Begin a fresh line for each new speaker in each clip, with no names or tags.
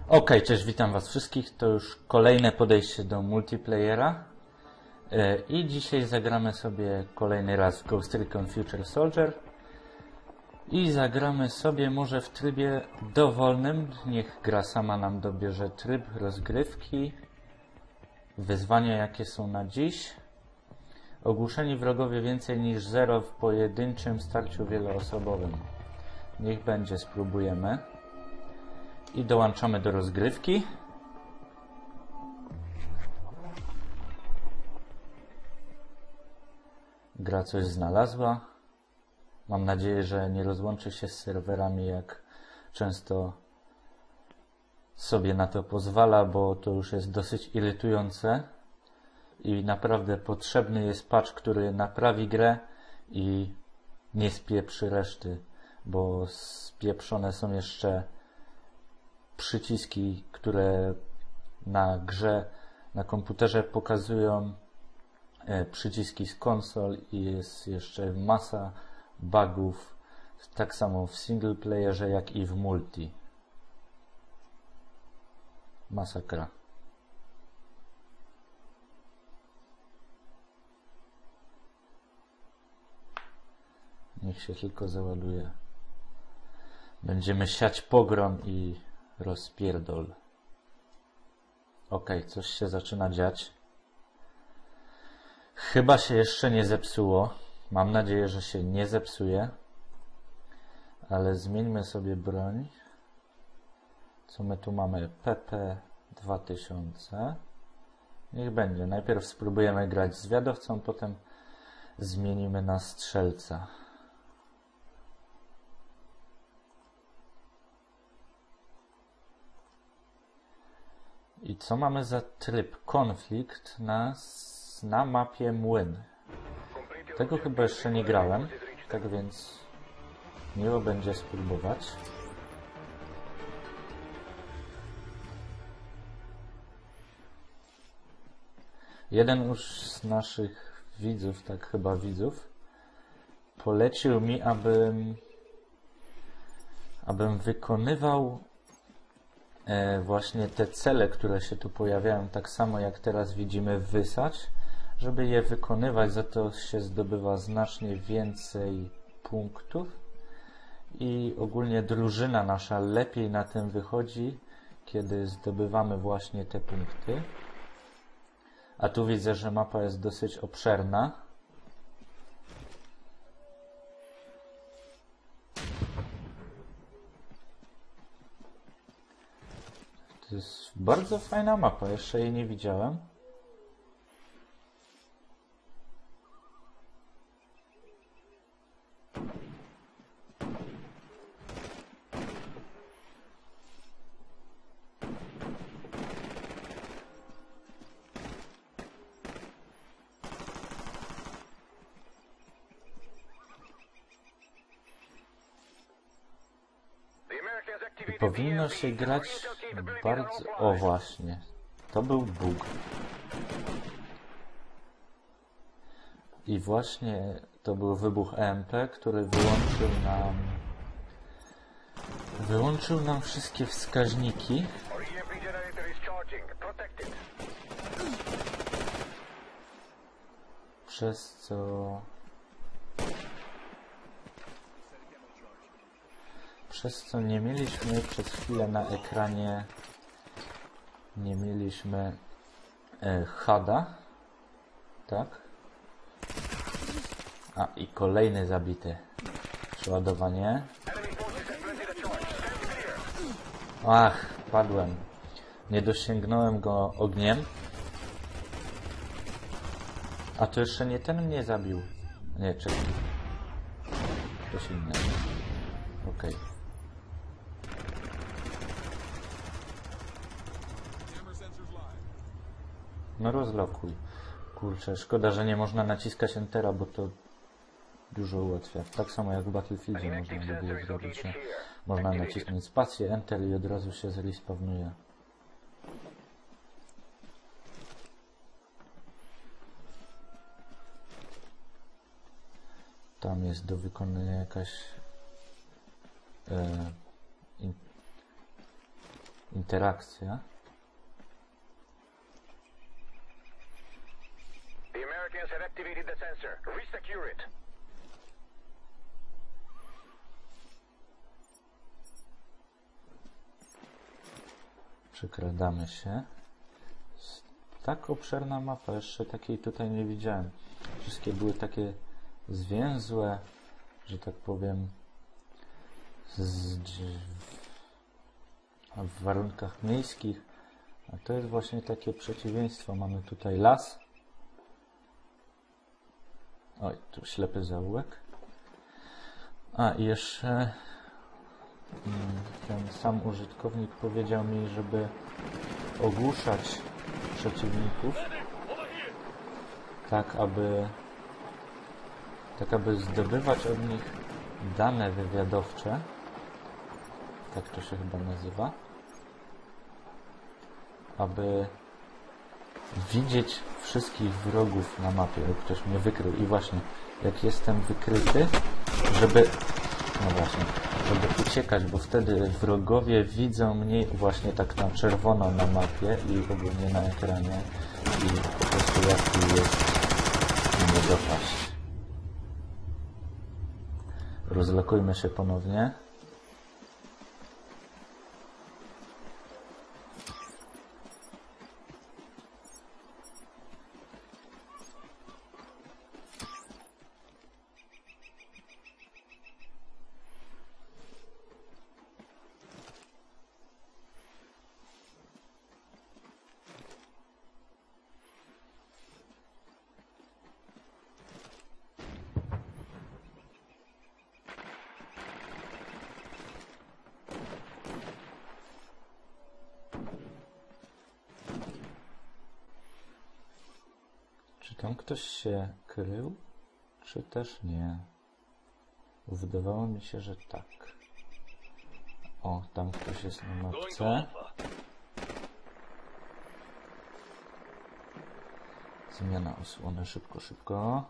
Ok, cześć, witam was wszystkich. To już kolejne podejście do multiplayera. I dzisiaj zagramy sobie kolejny raz w Ghost Recon Future Soldier. I zagramy sobie może w trybie dowolnym. Niech gra sama nam dobierze tryb rozgrywki. Wyzwania jakie są na dziś. Ogłuszeni wrogowie więcej niż 0 w pojedynczym starciu wieloosobowym. Niech będzie, spróbujemy. I dołączamy do rozgrywki. Gra coś znalazła. Mam nadzieję, że nie rozłączy się z serwerami, jak często sobie na to pozwala, bo to już jest dosyć irytujące. I naprawdę potrzebny jest patch, który naprawi grę i nie spieprzy reszty, bo spieprzone są jeszcze przyciski, które na grze, na komputerze pokazują przyciski z konsol i jest jeszcze masa bugów, tak samo w single playerze, jak i w multi. Masakra. Niech się tylko załaduje. Będziemy siać pogrom i rozpierdol. Ok, coś się zaczyna dziać. Chyba się jeszcze nie zepsuło. Mam nadzieję, że się nie zepsuje. Ale zmieńmy sobie broń. Co my tu mamy? PP 2000. Niech będzie. Najpierw spróbujemy grać z zwiadowcą, potem zmienimy na strzelca. I co mamy za tryb? Konflikt na mapie Młyn. Tego chyba jeszcze nie grałem, tak więc miło będzie spróbować. Jeden już z naszych widzów, tak chyba widzów, polecił mi, abym wykonywał właśnie te cele, które się tu pojawiają, tak samo jak teraz widzimy, wysać, żeby je wykonywać, za to się zdobywa znacznie więcej punktów i ogólnie drużyna nasza lepiej na tym wychodzi, kiedy zdobywamy właśnie te punkty. A tu widzę, że mapa jest dosyć obszerna. To jest bardzo fajna mapa, jeszcze jej nie widziałem. I powinno się grać bardzo... O właśnie, to był bug. I właśnie to był wybuch EMP, który wyłączył nam wszystkie wskaźniki. Przez co nie mieliśmy przez chwilę na ekranie, nie mieliśmy HUD-a, tak? A i kolejny zabity. Przeładowanie. Ach, padłem. Nie dosięgnąłem go ogniem. A to jeszcze nie ten mnie zabił. Nie, czekaj. Coś innego. Okej. No rozlokuj. Kurczę, szkoda, że nie można naciskać Entera, bo to dużo ułatwia. Tak samo jak w Battlefieldzie można by było zrobić, że można nacisnąć spację, Enter i od razu się zrespawnuje. Tam jest do wykonania jakaś interakcja.
The Americans have activated the sensor. Resecure it.
Przekradamy się. Tak obszerna mapa, jeszcze takiej tutaj nie widziałem. Wszystkie były takie zwięzłe, że tak powiem, w warunkach miejskich. A to jest właśnie takie przeciwieństwo. Mamy tutaj las. Oj, tu ślepy zaułek. A i jeszcze ten sam użytkownik powiedział mi, żeby ogłuszać przeciwników, tak aby zdobywać od nich dane wywiadowcze, tak to się chyba nazywa, aby widzieć wszystkich wrogów na mapie, lub ktoś mnie wykrył. I właśnie, jak jestem wykryty, żeby uciekać, bo wtedy wrogowie widzą mnie właśnie tak na czerwono na mapie i ogólnie na ekranie i po prostu łatwiej jest nie dopaść. Rozlokujmy się ponownie. Czy tam ktoś się krył, czy też nie? Wydawało mi się, że tak. O, tam ktoś jest na mapce. Zmiana osłony, szybko, szybko.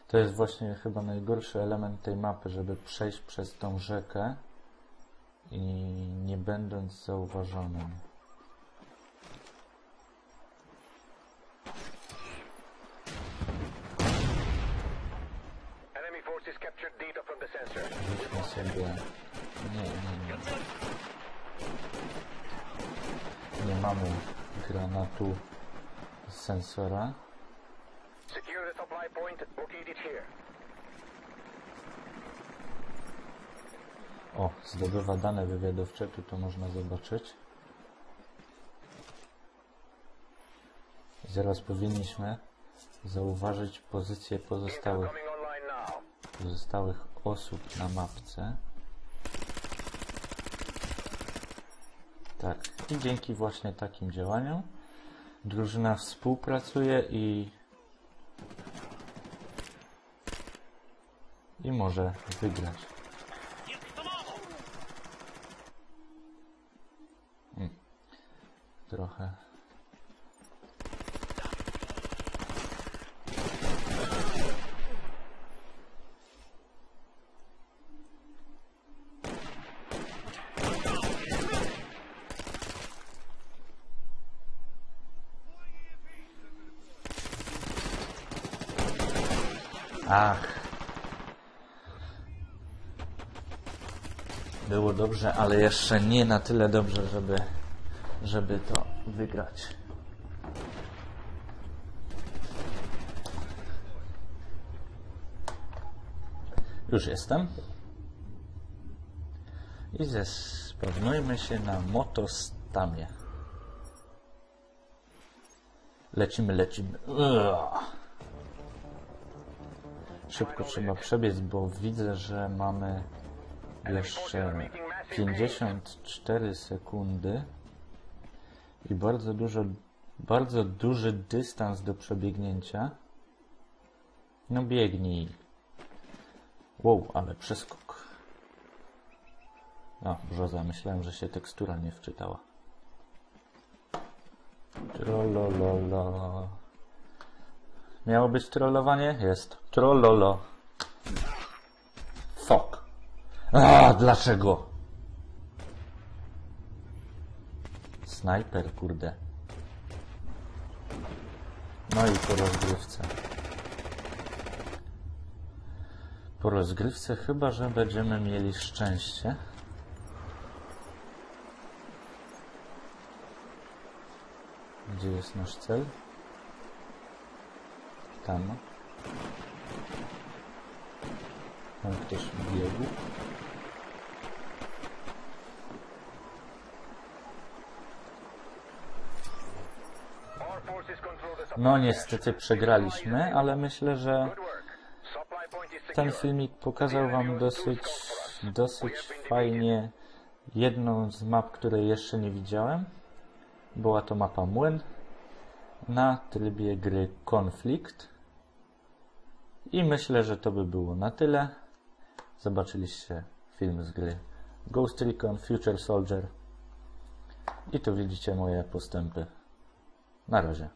To jest właśnie chyba najgorszy element tej mapy, żeby przejść przez tą rzekę i nie będąc zauważonym. Rzućmy sobie... Nie mamy granatu z sensora. O, zdobywa dane wywiadowcze, tu to można zobaczyć. Zaraz powinniśmy zauważyć pozycję pozostałych osób na mapce. Tak, i dzięki właśnie takim działaniom drużyna współpracuje i może wygrać. Trochę. Ach. Było dobrze, ale jeszcze nie na tyle dobrze, żeby to wygrać. Już jestem. I zespawnujmy się na Motostamie. Lecimy. Szybko trzeba przebiec, bo widzę, że mamy jeszcze 54 sekundy i bardzo duży dystans do przebiegnięcia. No biegnij. Wow, ale przeskok. O, brzoza, myślałem, że się tekstura nie wczytała. Miało być trollowanie? Jest. Trollolo. Fuck. Dlaczego? Snajper, kurde. No i po rozgrywce. Po rozgrywce chyba, że będziemy mieli szczęście. Gdzie jest nasz cel? Tam. Tam ktoś biegł.
Our forces control the supply
No
cache.
niestety przegraliśmy, ale myślę, że
Good work. Supply point is
ten
secure.
filmik pokazał Wam dosyć fajnie jedną z map, której jeszcze nie widziałem. Była to mapa Młyn na trybie gry Konflikt. I myślę, że to by było na tyle. Zobaczyliście film z gry Ghost Recon Future Soldier. I tu widzicie moje postępy. Na razie.